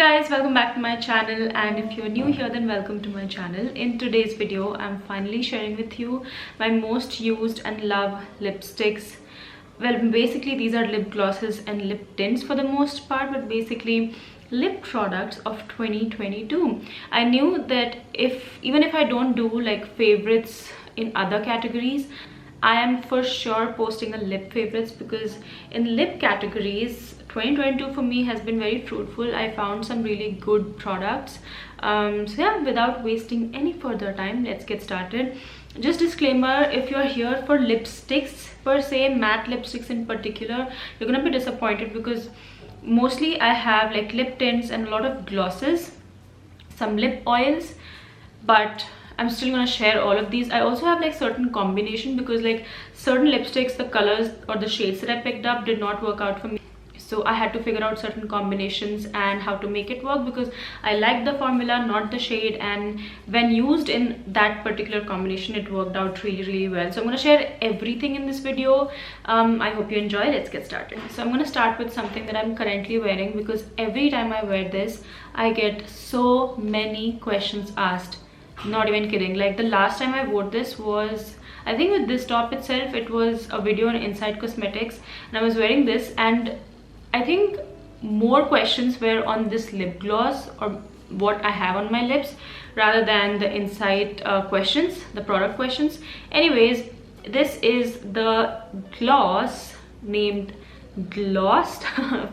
guys, welcome back to my channel, and if you're new here then welcome to my channel. In today's video I'm finally sharing with you my most used and loved lipsticks. Well, basically these are lip glosses and lip tints for the most part, but basically lip products of 2022. I knew that even if I don't do like favorites in other categories, I am for sure posting a lip favorites, because in lip categories 2022 for me has been very fruitful. I found some really good products. So yeah, without wasting any further time, let's get started. Just disclaimer, if you're here for lipsticks per se, matte lipsticks in particular, you're gonna be disappointed, because mostly I have like lip tints and a lot of glosses, some lip oils, but I'm still gonna share all of these. I also have like certain combination, because like certain lipsticks, the colors or the shades that I picked up did not work out for me, so I had to figure out certain combinations and how to make it work, because I like the formula, not the shade, and when used in that particular combination it worked out really well. So I'm going to share everything in this video. I hope you enjoy. Let's get started. So I'm going to start with something that I'm currently wearing, because every time I wear this I get so many questions asked. Not even kidding. Like the last time I wore this was, I think with this top itself, it was a video on Inside Cosmetics, and I was wearing this, and I think more questions were on this lip gloss or what I have on my lips rather than the inside questions, the product questions. Anyways, this is the gloss named Glazed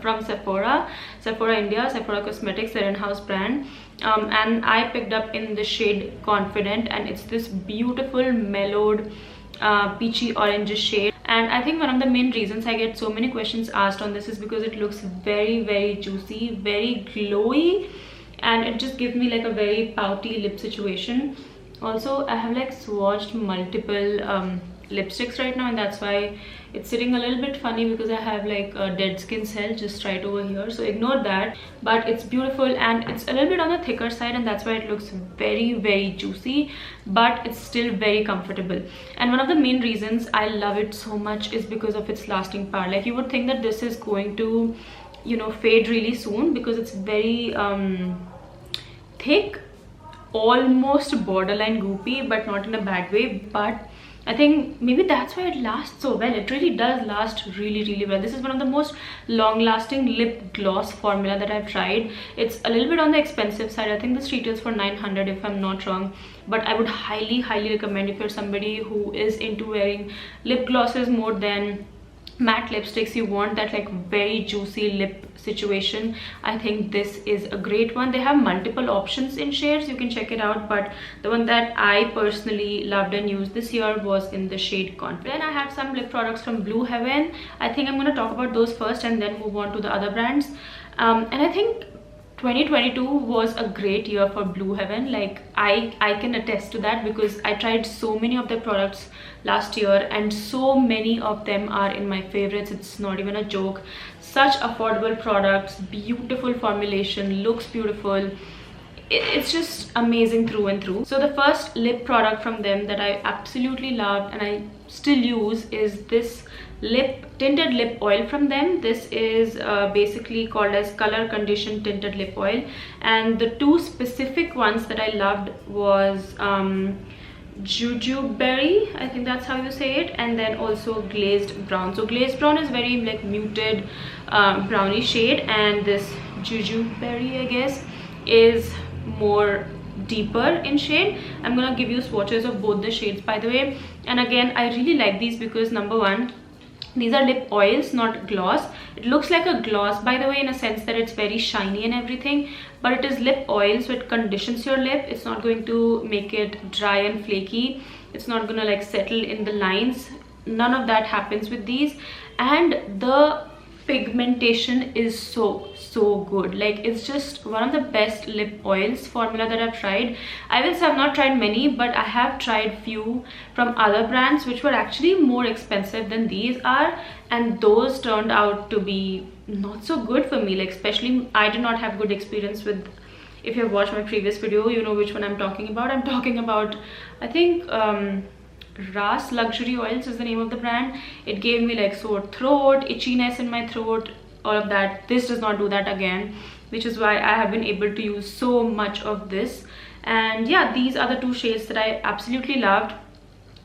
from Sephora India, Sephora Cosmetics, their in-house brand. And I picked up in the shade Confident, and it's this beautiful mellowed peachy orange shade. And I think one of the main reasons I get so many questions asked on this is because it looks very juicy, very glowy, and it just gives me like a very pouty lip situation. Also, I have like swatched multiple lipsticks right now, and that's why it's sitting a little bit funny, because I have like a dead skin cell just right over here, so ignore that. But it's beautiful, and it's a little bit on the thicker side, and that's why it looks very juicy, but it's still very comfortable. And one of the main reasons I love it so much is because of its lasting power. Like you would think that this is going to, you know, fade really soon, because it's very thick, almost borderline goopy, but not in a bad way. But I think maybe that's why it lasts so well. It really does last really well. This is one of the most long-lasting lip gloss formula that I've tried. It's a little bit on the expensive side. I think this retails for 900 if I'm not wrong, but I would highly recommend, if you're somebody who is into wearing lip glosses more than matte lipsticks, you want that like very juicy lip situation, I think this is a great one. They have multiple options in shades, you can check it out, but the one that I personally loved and used this year was in the shade Confident. Then I have some lip products from Blue Heaven. I think I'm going to talk about those first and then move on to the other brands. And I think 2022 was a great year for Blue Heaven. Like I can attest to that, because I tried so many of their products last year, and so many of them are in my favorites. It's not even a joke. Such affordable products, beautiful formulation, looks beautiful. It's just amazing through and through. So the first lip product from them that I absolutely loved and I still use is this tinted lip oil from them. This is basically called as color conditioned tinted lip oil, and the two specific ones that I loved was Jujube, I think that's how you say it, and then also Glazed Brown. So Glazed Brown is very like muted browny shade, and this Jujube, I guess, is more deeper in shade. I'm gonna give you swatches of both the shades, by the way. And again, I really like these because number one, these are lip oils, not gloss. It looks like a gloss, by the way, in a sense that it's very shiny and everything, but it is lip oil, so it conditions your lip. It's not going to make it dry and flaky. It's not gonna like settle in the lines. None of that happens with these, and the pigmentation is so good. Like it's just one of the best lip oils formula that I've tried. I will say I've not tried many, but I have tried few from other brands which were actually more expensive than these are, and those turned out to be not so good for me. Like especially I did not have good experience with, if you have watched my previous video, you know which one I'm talking about. I'm talking about, I think Ras Luxury Oils is the name of the brand. It gave me like sore throat, itchiness in my throat, all of that. This does not do that again. which is why I have been able to use so much of this. And yeah, these are the two shades that I absolutely loved.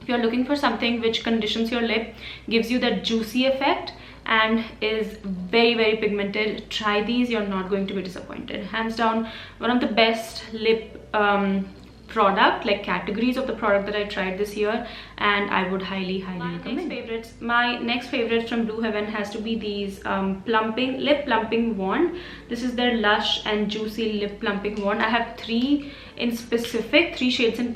If you're looking for something which conditions your lip, gives you that juicy effect, and is very pigmented, try these. You're not going to be disappointed. Hands down, one of the best lip product, like categories of the product that I tried this year, and I would highly recommend. My next favorites from Blue Heaven has to be these plumping lip plumping wand. This is their lush and juicy lip plumping wand. I have three shades in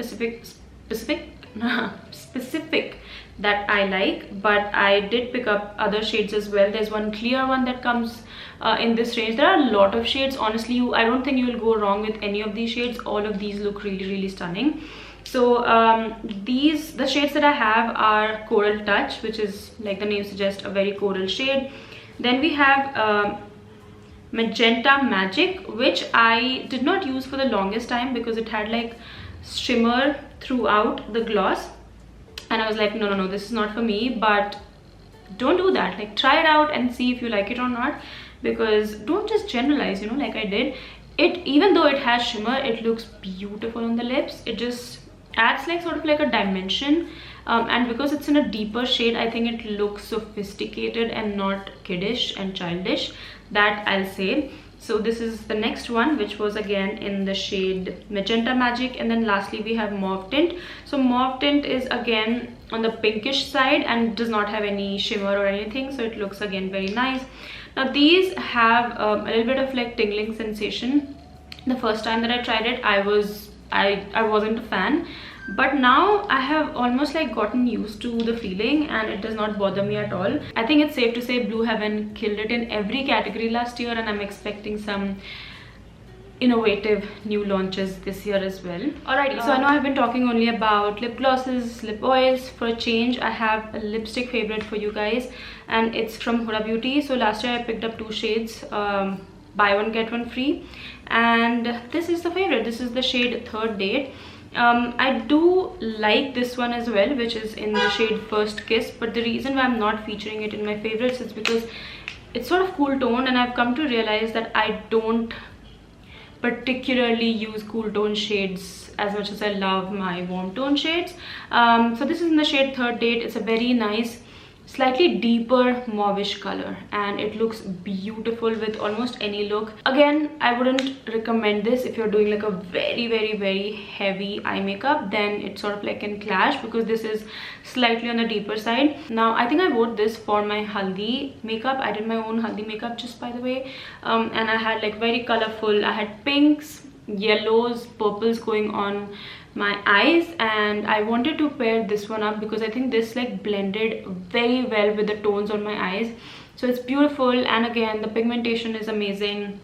specific that I like, but I did pick up other shades as well. There's one clear one that comes in this range. There are a lot of shades. Honestly, I don't think you will go wrong with any of these shades. All of these look really stunning. So the shades that I have are Coral Touch, which is, like the name suggests, a very coral shade. Then we have Magenta Magic, which I did not use for the longest time because it had like shimmer throughout the gloss, and I was like, no, this is not for me. But don't do that. Like, try it out and see if you like it or not, because don't just generalize, you know, like I did. Even though it has shimmer, it looks beautiful on the lips. It just adds like sort of like a dimension, and because it's in a deeper shade, I think it looks sophisticated and not kiddish and childish, that I'll say. So this is the next one, which was again in the shade Magenta Magic. And then lastly we have Mauve Tint. So Mauve Tint is again on the pinkish side and does not have any shimmer or anything, so it looks again very nice. Now these have a little bit of like tingling sensation. The first time that I tried it, I wasn't a fan, but now I have almost like gotten used to the feeling and it does not bother me at all. I think it's safe to say Blue Heaven killed it in every category last year, and I'm expecting some innovative new launches this year as well. Alrighty, so I know I've been talking only about lip glosses, lip oils. For a change, I have a lipstick favorite for you guys, and it's from Huda Beauty. So last year I picked up two shades, buy one get one free, and this is the favorite. This is the shade Third Date. I do like this one as well, which is in the shade First Kiss, but the reason why I'm not featuring it in my favorites is because it's sort of cool tone, and I've come to realize that I don't particularly use cool tone shades as much as I love my warm tone shades. So this is in the shade Third Date. It's a very nice, slightly deeper mauvish color, and it looks beautiful with almost any look. Again, I wouldn't recommend this if you're doing like a very heavy eye makeup. Then it sort of like can clash, because this is slightly on the deeper side. Now I think I wore this for my haldi makeup. I did my own haldi makeup, just by the way, and I had like very colorful, I had pinks, yellows, purples going on my eyes, and I wanted to pair this one up because I think this like blended very well with the tones on my eyes. So it's beautiful, and again the pigmentation is amazing.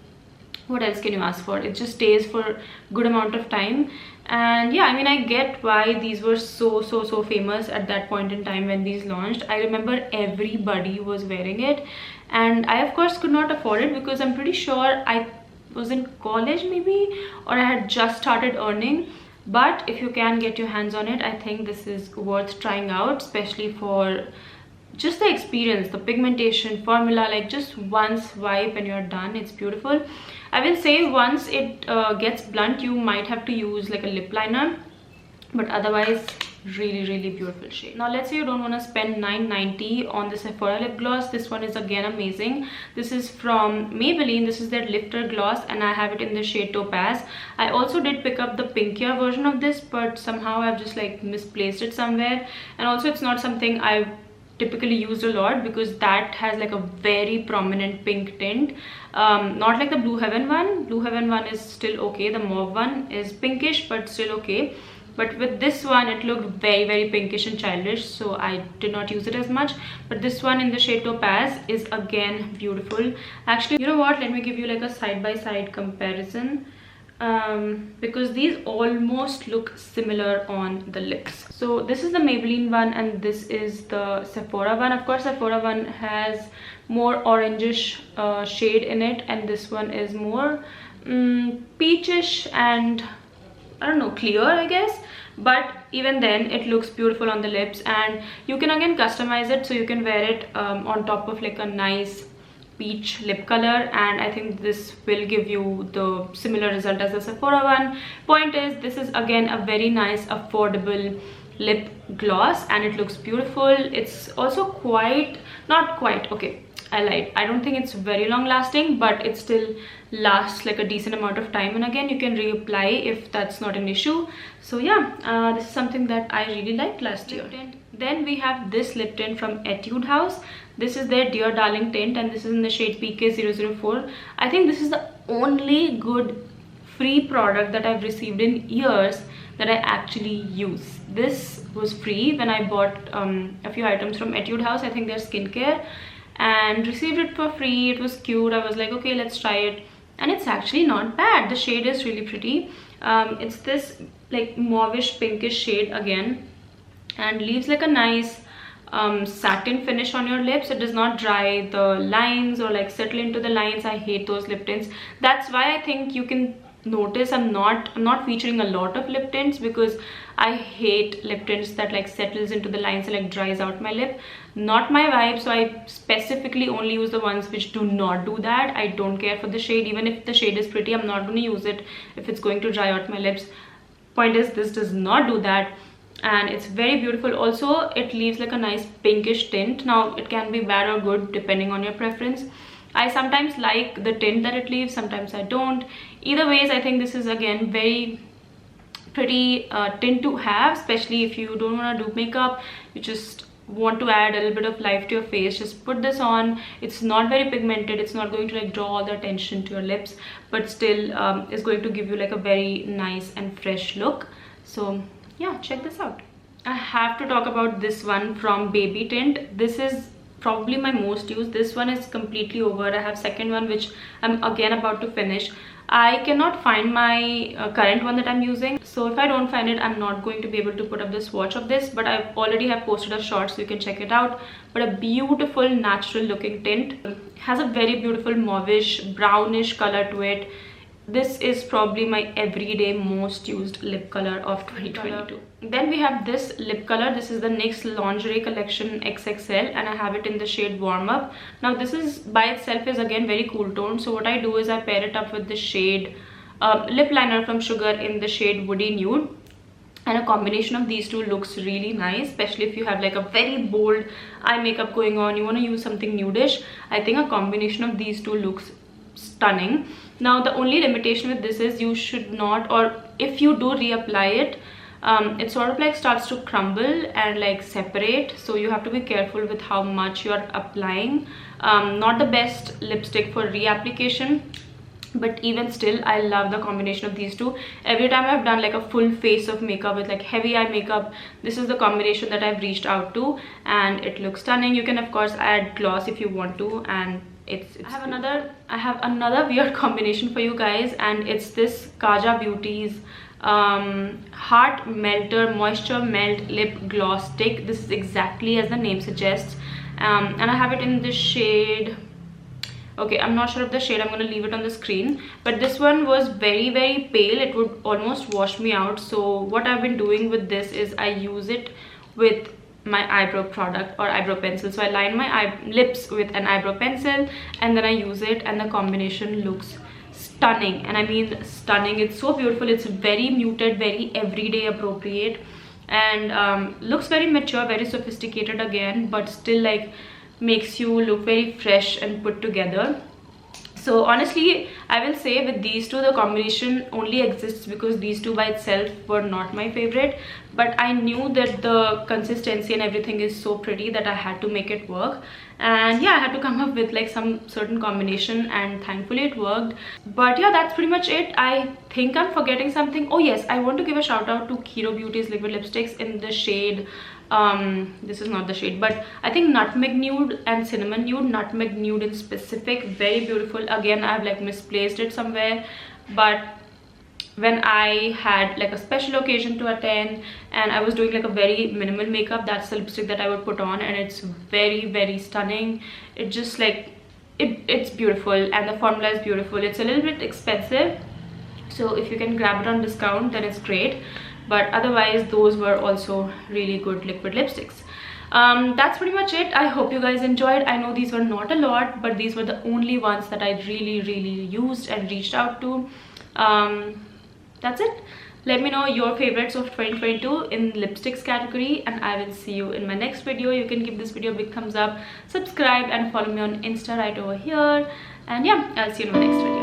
What else can you ask for? It just stays for good amount of time. And yeah, I mean, I get why these were so famous at that point in time when these launched. I remember everybody was wearing it, and I of course could not afford it because I'm pretty sure I was in college maybe, or I had just started earning. But if you can get your hands on it, I think this is worth trying out, especially for just the experience, the pigmentation formula. Like just one swipe and you're done. It's beautiful. I will say once it gets blunt, you might have to use like a lip liner, but otherwise really beautiful shade. Now let's say you don't want to spend $9.90 on the Sephora lip gloss. This one is again amazing. This is from Maybelline. This is their lifter gloss, and I have it in the shade Topaz. I also did pick up the pinkier version of this, but somehow I've just like misplaced it somewhere. And also it's not something I've typically used a lot because that has like a very prominent pink tint, not like the Blue Heaven one. Blue Heaven one is still okay. The mauve one is pinkish but still okay. But with this one, it looked very pinkish and childish, so I did not use it as much. But this one in the shade Topaz is again beautiful. Actually, you know what? Let me give you like a side-by-side comparison, because these almost look similar on the lips. So this is the Maybelline one, and this is the Sephora one. Of course, Sephora one has more orangish shade in it, and this one is more peachish and I don't know, clear, I guess. But even then, it looks beautiful on the lips, and you can again customize it, so you can wear it on top of like a nice peach lip color, and I think this will give you the similar result as the Sephora one. Point is, this is again a very nice affordable lip gloss and it looks beautiful. It's also quite, not quite, okay, I lied, I don't think it's very long lasting, but it still lasts like a decent amount of time, and again you can reapply if that's not an issue. So yeah, this is something that I really liked last year. Then we have this lip tint from Etude House. This is their Dear Darling tint and this is in the shade PK004. I think this is the only good free product that I've received in years that I actually use. This was free when I bought a few items from Etude House, I think their skincare, and received it for free. It was cute. I was like, okay, let's try it, and it's actually not bad. The shade is really pretty. It's this like mauvish pinkish shade again, and leaves like a nice satin finish on your lips. It does not dry the lines or like settle into the lines. I hate those lip tints. That's why I think you can notice I'm not featuring a lot of lip tints, because I hate lip tints that like settles into the lines and like dries out my lip. Not my vibe. So I specifically only use the ones which do not do that. I don't care for the shade. Even if the shade is pretty, I'm not going to use it if it's going to dry out my lips. Point is, this does not do that, and it's very beautiful. Also, it leaves like a nice pinkish tint. Now it can be bad or good depending on your preference. I sometimes like the tint that it leaves, sometimes I don't. Either ways, I think this is again very pretty tint to have, especially if you don't want to do makeup, you just want to add a little bit of life to your face. Just put this on. It's not very pigmented, it's not going to like draw all the attention to your lips, but still is going to give you like a very nice and fresh look. So yeah, check this out. I have to talk about this one from Baby Tint. This is probably my most used. This one is completely over. I have second one which I'm again about to finish. I cannot find my current one that I'm using, so if I don't find it, I'm not going to be able to put up the swatch of this, but I already have posted a short so you can check it out. But a beautiful natural looking tint. It has a very beautiful mauvish brownish color to it. This is probably my everyday most used lip color of 2022. Then we have this lip color. This is the NYX Lingerie Collection XXL and I have it in the shade Warm Up. Now this is by itself is again very cool tone. So what I do is I pair it up with the shade lip liner from Sugar in the shade Woody Nude. And a combination of these two looks really nice, especially if you have like a very bold eye makeup going on, you want to use something nudish. I think a combination of these two looks stunning. Now the only limitation with this is you should not, or if you do reapply it, it sort of like starts to crumble and like separate, so you have to be careful with how much you are applying. Not the best lipstick for reapplication, but even still I love the combination of these two. Every time I've done like a full face of makeup with like heavy eye makeup, this is the combination that I've reached out to and it looks stunning. You can of course add gloss if you want to, and I have another weird combination for you guys, and it's this Kaja Beauty's Heart Melter Moisture Melt Lip Gloss Stick. This is exactly as the name suggests, and I have it in the shade, okay, I'm not sure of the shade, I'm going to leave it on the screen, but this one was very pale. It would almost wash me out. So what I've been doing with this is I use it with my eyebrow product or eyebrow pencil. So I line my lips with an eyebrow pencil and then I use it, and the combination looks stunning, and I mean stunning. It's so beautiful. It's very muted, very everyday appropriate, and looks very mature, very sophisticated again, but still like makes you look very fresh and put together. So honestly, I will say with these two, the combination only exists because these two by itself were not my favorite. But I knew that the consistency and everything is so pretty that I had to make it work. And yeah, I had to come up with like some certain combination, and thankfully it worked. But yeah, that's pretty much it. I think I'm forgetting something. Oh yes, I want to give a shout out to Kiro Beauty's liquid lipsticks in the shade, this is not the shade, but I think Nutmeg Nude and Cinnamon Nude. Nutmeg Nude in specific, very beautiful. Again, I've like misplaced it somewhere, but when I had like a special occasion to attend and I was doing like a very minimal makeup, that's the lipstick that I would put on, and it's very stunning. It just like it's beautiful, and the formula is beautiful. It's a little bit expensive, so if you can grab it on discount then it's great, but otherwise those were also really good liquid lipsticks. That's pretty much it. I hope you guys enjoyed. I know these were not a lot, but these were the only ones that I really used and reached out to. That's it. Let me know your favorites of 2022 in lipsticks category, and I will see you in my next video. You can give this video a big thumbs up, subscribe, and follow me on Insta right over here. And yeah, I'll see you in my next video.